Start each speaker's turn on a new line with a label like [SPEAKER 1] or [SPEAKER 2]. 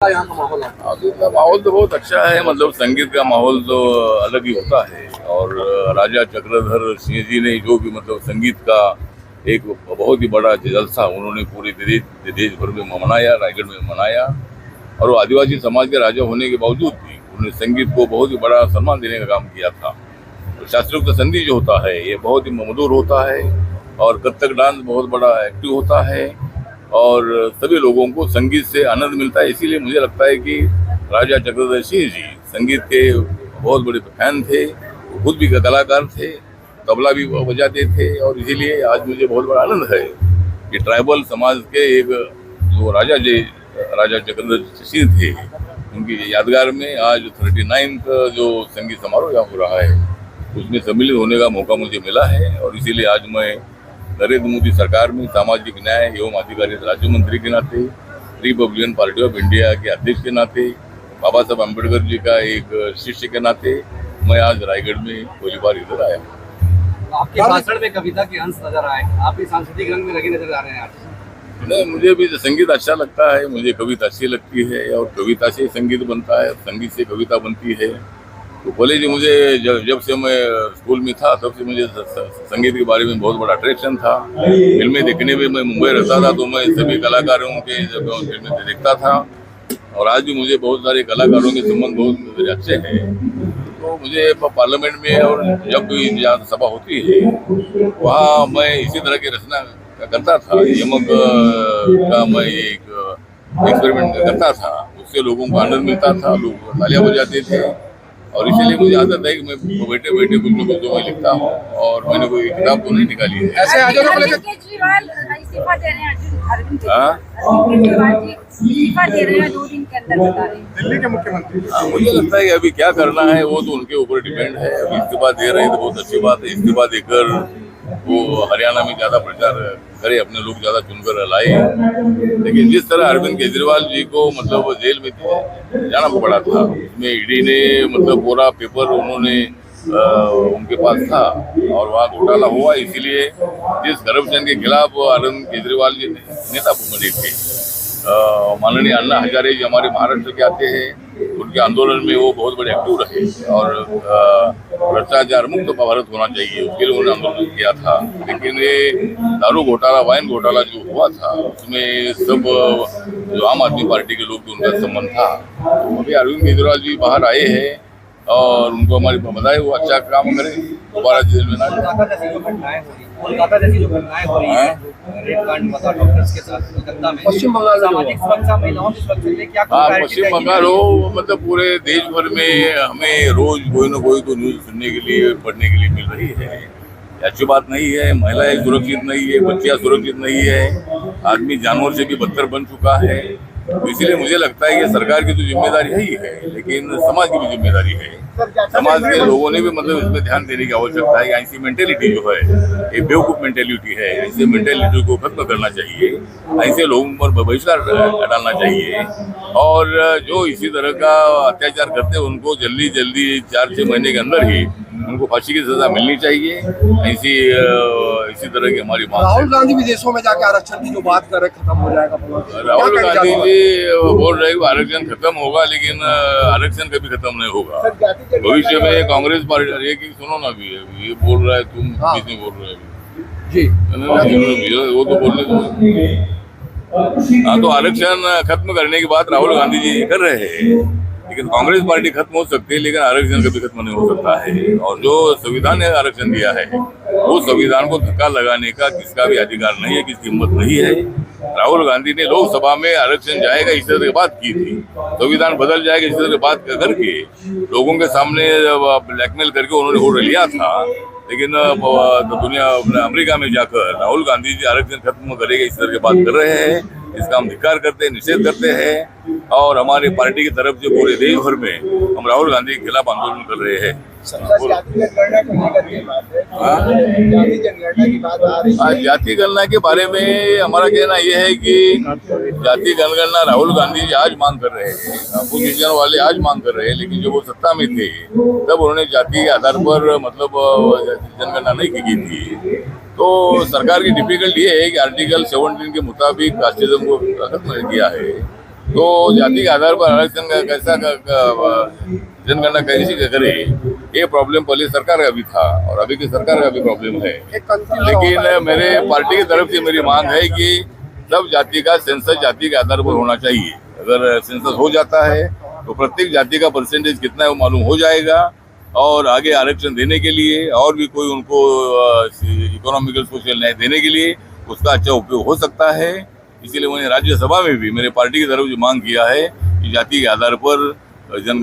[SPEAKER 1] यहाँ का माहौल है?
[SPEAKER 2] अभी का माहौल तो बहुत अच्छा है। मतलब संगीत का माहौल तो अलग ही होता है। और राजा चक्रधर सिंह जी ने जो भी मतलब संगीत का एक बहुत ही बड़ा जलसा उन्होंने पूरे देश भर में मनाया, रायगढ़ में मनाया। और वो आदिवासी समाज के राजा होने के बावजूद भी उन्होंने संगीत को बहुत ही बड़ा सम्मान देने का काम किया था। तो शास्त्रोक्त संधि जो होता है ये बहुत ही मधुर होता है। और कथक डांस बहुत बड़ा एक्टिव होता है और सभी लोगों को संगीत से आनंद मिलता है। इसीलिए मुझे लगता है कि राजा चक्रधर सिंह जी संगीत के बहुत बड़े फैन थे। वो खुद भी कलाकार थे, तबला भी बजाते थे। और इसीलिए आज मुझे बहुत बड़ा आनंद है कि ट्राइबल समाज के एक जो राजा चक्रधर सिंह थे, उनकी यादगार में आज 39 जो संगीत समारोह यहाँ हो रहा है उसमें सम्मिलित होने का मौका मुझे मिला है। और इसीलिए आज मैं नरेंद्र मोदी सरकार में सामाजिक न्याय एवं अधिकारिता राज्य मंत्री के नाते, रिपब्लिकन पार्टी ऑफ इंडिया के अध्यक्ष के नाते, बाबा साहब अम्बेडकर जी का एक शिष्य के नाते मैं आज रायगढ़ में पहली बार इधर आया हूँ।
[SPEAKER 1] आपके भाषण में कविता के अंश नजर आए, आप भी सांस्कृतिक रंग में लगे नजर आ रहे हैं आज।
[SPEAKER 2] नहीं, मुझे भी संगीत अच्छा लगता है, मुझे कविता अच्छी लगती है और कविता से संगीत बनता है, संगीत से कविता बनती है। तो भले जी मुझे जब से मैं स्कूल में था तब से मुझे संगीत के बारे में बहुत बड़ा अट्रैक्शन था। फिल्में देखने में मैं मुंबई रहता था तो मैं सभी कलाकारों के जब फिल्में देखता था। और आज भी मुझे बहुत सारे कलाकारों के संबंध बहुत मेरे अच्छे हैं। तो मुझे पार्लियामेंट में और जब भी जहाँ सभा होती है वहाँ मैं इसी तरह की रचना करता था। यमक का मैं एक एक्सपेरिमेंट करता था, उससे लोगों को आनंद मिलता था, लोग तालियां बजाते थे। और इसीलिए मुझे आदत है कि मैं बैठे बैठे कुछ न कुछ तो मैं लिखता हूँ। और मैंने कोई किताब तो नहीं निकाली है।
[SPEAKER 1] ऐसे
[SPEAKER 3] अरविंद केजरीवाल इस्तीफा दे रहे हैं। अरविंद केजरीवाल जी इस्तीफा दे रहे हैं 2 दिन के अंदर, बता रहे हैं
[SPEAKER 1] दिल्ली के मुख्यमंत्री।
[SPEAKER 2] मुझे लगता है कि अभी क्या करना है वो तो उनके ऊपर डिपेंड है। अभी इस्तीफा दे रहे हैं तो बहुत अच्छी बात है। इस्तीफा देकर वो हरियाणा में ज्यादा प्रचार करे, अपने लोग ज्यादा चुनकर लाए। लेकिन जिस तरह अरविंद केजरीवाल जी को मतलब जेल में जाना पड़ा था, उसमें ईडी ने मतलब पूरा पेपर उन्होंने उनके पास था और वहाँ घोटाला हुआ। इसीलिए जिस करप्शन के खिलाफ अरविंद केजरीवाल जी नेता बने थे, माननीय अन्ना हजारे जी हमारे महाराष्ट्र के आते हैं, उनके आंदोलन में वो बहुत बड़े एक्टिव रहे। और भ्रष्टाचार मुक्त भारत होना चाहिए उसके लिए उन्होंने आंदोलन किया था। लेकिन ये दारू घोटाला, वाइन घोटाला जो हुआ था उसमें सब जो आम आदमी पार्टी के लोग उनका संबंध था। तो अभी अरविंद केजरीवाल जी बाहर आए हैं और उनको हमारी बधाई, वो अच्छा काम करें, दोबारा जेल में ना जाए।
[SPEAKER 1] कोलकाता जैसी जो घटनाएं हो रही है, रेप कांड हुआ था डॉक्टर्स के साथ कोलकाता में, पश्चिम बंगाल सामाजिक सुरक्षा, महिलाओं की सुरक्षा के लिए क्या
[SPEAKER 2] हाँ, पश्चिम बंगाल हो मतलब पूरे देश भर में हमें रोज कोई न कोई तो न्यूज सुनने के लिए, पढ़ने के लिए मिल रही है। अच्छी बात नहीं है। महिलाएं सुरक्षित नहीं है, बच्चियां सुरक्षित नहीं है, आदमी जानवर से भी बदतर बन चुका है। तो इसलिए मुझे लगता है कि सरकार की तो जिम्मेदारी है ही है, लेकिन समाज की भी जिम्मेदारी है। समाज के लोगों ने भी मतलब इसमें ध्यान देने की आवश्यकता है। ऐसी मेंटेलिटी जो है ये बेवकूफ मेंटेलिटी है, ऐसे मेंटेलिटी को खत्म करना चाहिए। ऐसे लोगों पर बहिष्कार डालना चाहिए। और जो इसी तरह का अत्याचार करते हैं उनको जल्दी 4-6 महीने के अंदर ही उनको फांसी की सजा मिलनी चाहिए। इसी तरह की हमारी मांग है।
[SPEAKER 1] राहुल गांधी विदेशों में जाके आरक्षण की जो बात कर रहे खत्म हो जाएगा,
[SPEAKER 2] राहुल गांधी जी बोल रहे आरक्षण खत्म होगा, लेकिन आरक्षण कभी खत्म नहीं होगा। भविष्य में कांग्रेस पार्टी की सुनो ना, भी ये बोल रहा है, तुम किसने बोल रहे हैं जी, वो तो बोलने दो। हाँ, तो आरक्षण खत्म करने की बात राहुल गांधी जी कर रहे हैं, लेकिन कांग्रेस पार्टी खत्म हो सकती है, लेकिन आरक्षण कभी खत्म नहीं हो सकता है। और जो संविधान ने आरक्षण दिया है वो संविधान को धक्का लगाने का किसका भी अधिकार नहीं है, किसकी हिम्मत नहीं है। राहुल गांधी ने लोकसभा में आरक्षण जाएगा इस तरह की बात की थी, संविधान बदल जाएगा इस तरह की बात करके लोगों के सामने ब्लैकमेल करके उन्होंने वोट लिया था। लेकिन दुनिया अमेरिका में जाकर राहुल गांधी जी आरक्षण खत्म करेगा इस तरह की बात कर रहे हैं। इसका हम धिक्कार करते हैं, निषेध करते हैं। और हमारी पार्टी की तरफ से पूरे देश भर में हम राहुल गांधी के खिलाफ आंदोलन कर रहे हैं। जाति गणना के बारे में हमारा कहना यह है कि जाति जनगणना राहुल गांधी जी आज मांग कर रहे हैं, अपोजिशन वाले आज मांग कर रहे हैं, लेकिन जब वो सत्ता में थे तब उन्होंने जाति के आधार पर मतलब जनगणना नहीं की थी। तो सरकार की डिफिकल्टी ये है कि आर्टिकल 17 के मुताबिक कास्टिज्म को खत्म किया है। तो जाति के आधार पर आरक्षण कैसा जनगणना कैसी करे, ये प्रॉब्लम पहले सरकार का भी था और अभी की सरकार का भी प्रॉब्लम है। लेकिन मेरे पार्टी की तरफ से मेरी मांग है कि सब जाति का सेंसस जाति के आधार पर होना चाहिए। अगर सेंसस हो जाता है तो प्रत्येक जाति का परसेंटेज कितना है वो मालूम हो जाएगा और आगे आरक्षण देने के लिए और भी कोई उनको इकोनॉमिकल सोशल न्याय देने के लिए उसका अच्छा उपयोग हो सकता है। इसीलिए मैंने राज्यसभा में भी मेरे पार्टी की तरफ जो मांग किया है कि जाति के आधार पर जन